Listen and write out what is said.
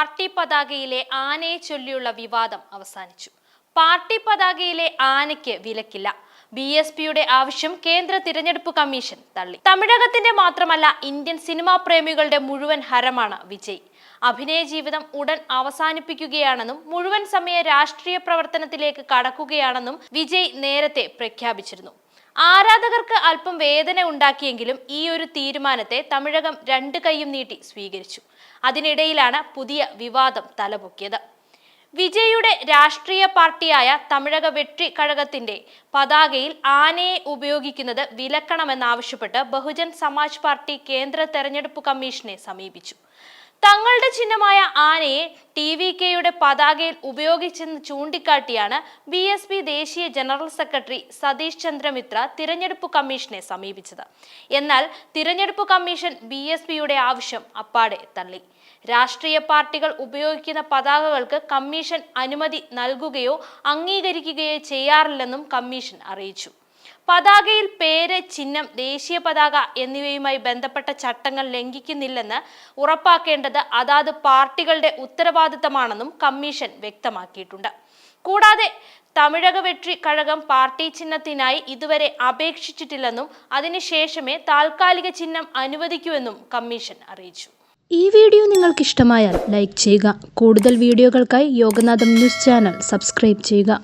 Party പതാകയിലെ ആനയെ ചൊല്ലിയുള്ള വിവാദം അവസാനിച്ചു. പാർട്ടി പതാകയിലെ ആനയ്ക്ക് വിലക്കില്ല. BSPയുടെ ആവശ്യം കേന്ദ്ര തിരഞ്ഞെടുപ്പ് കമ്മീഷൻ തള്ളി. തമിഴകത്തിന്റെ മാത്രമല്ല ഇന്ത്യൻ സിനിമാ പ്രേമികളുടെ മുഴുവൻ ഹരമാണ് വിജയ്. അഭിനയ ജീവിതം ഉടൻ അവസാനിപ്പിക്കുകയാണെന്നും മുഴുവൻ സമയ രാഷ്ട്രീയ പ്രവർത്തനത്തിലേക്ക് കടക്കുകയാണെന്നും വിജയ് നേരത്തെ പ്രഖ്യാപിച്ചിരുന്നു. ആരാധകർക്ക് അല്പം വേദന ഉണ്ടാക്കിയെങ്കിലും ഈ ഒരു തീരുമാനത്തെ തമിഴകം രണ്ട് കൈയും നീട്ടി സ്വീകരിച്ചു. അതിനിടയിലാണ് പുതിയ വിവാദം തലപൊക്കിയത്. വിജയുടെ രാഷ്ട്രീയ പാർട്ടിയായ തമിഴക വെട്രി കഴകത്തിന്റെ പതാകയിൽ ആനയെ ഉപയോഗിക്കുന്നത് വിലക്കണമെന്നാവശ്യപ്പെട്ട് ബഹുജൻ സമാജ് പാർട്ടി കേന്ദ്ര തെരഞ്ഞെടുപ്പ് കമ്മീഷനെ സമീപിച്ചു. തങ്ങളുടെ ചിഹ്നമായ ആനയെ TVKയുടെ പതാകയിൽ ഉപയോഗിച്ചെന്ന് ചൂണ്ടിക്കാട്ടിയാണ് BSP ദേശീയ ജനറൽ സെക്രട്ടറി സതീഷ് ചന്ദ്ര മിത്ര തിരഞ്ഞെടുപ്പ് കമ്മീഷനെ സമീപിച്ചത്. എന്നാൽ തിരഞ്ഞെടുപ്പ് കമ്മീഷൻ BSPയുടെ ആവശ്യം അപ്പാടെ തള്ളി. രാഷ്ട്രീയ പാർട്ടികൾ ഉപയോഗിക്കുന്ന പതാകകൾക്ക് കമ്മീഷൻ അനുമതി നൽകുകയോ അംഗീകരിക്കുകയോ ചെയ്യാറില്ലെന്നും കമ്മീഷൻ അറിയിച്ചു. പതാകയിൽ പേര്, ചിഹ്നം, ദേശീയ പതാക എന്നിവയുമായി ബന്ധപ്പെട്ട ചട്ടങ്ങൾ ലംഘിക്കുന്നില്ലെന്ന് ഉറപ്പാക്കേണ്ടത് അതാത് പാർട്ടികളുടെ ഉത്തരവാദിത്തമാണെന്നും കമ്മീഷൻ വ്യക്തമാക്കിയിട്ടുണ്ട്. കൂടാതെ തമിഴക വെട്രി കഴകം പാർട്ടി ചിഹ്നത്തിനായി ഇതുവരെ അപേക്ഷിച്ചിട്ടില്ലെന്നും അതിനുശേഷമേ താൽക്കാലിക ചിഹ്നം അനുവദിക്കൂവെന്നും കമ്മീഷൻ അറിയിച്ചു. ഈ വീഡിയോ നിങ്ങൾക്ക് ഇഷ്ടമായാൽ ലൈക്ക് ചെയ്യുക. കൂടുതൽ വീഡിയോകൾക്കായി യോഗനാഥം ന്യൂസ് ചാനൽ സബ്സ്ക്രൈബ് ചെയ്യുക.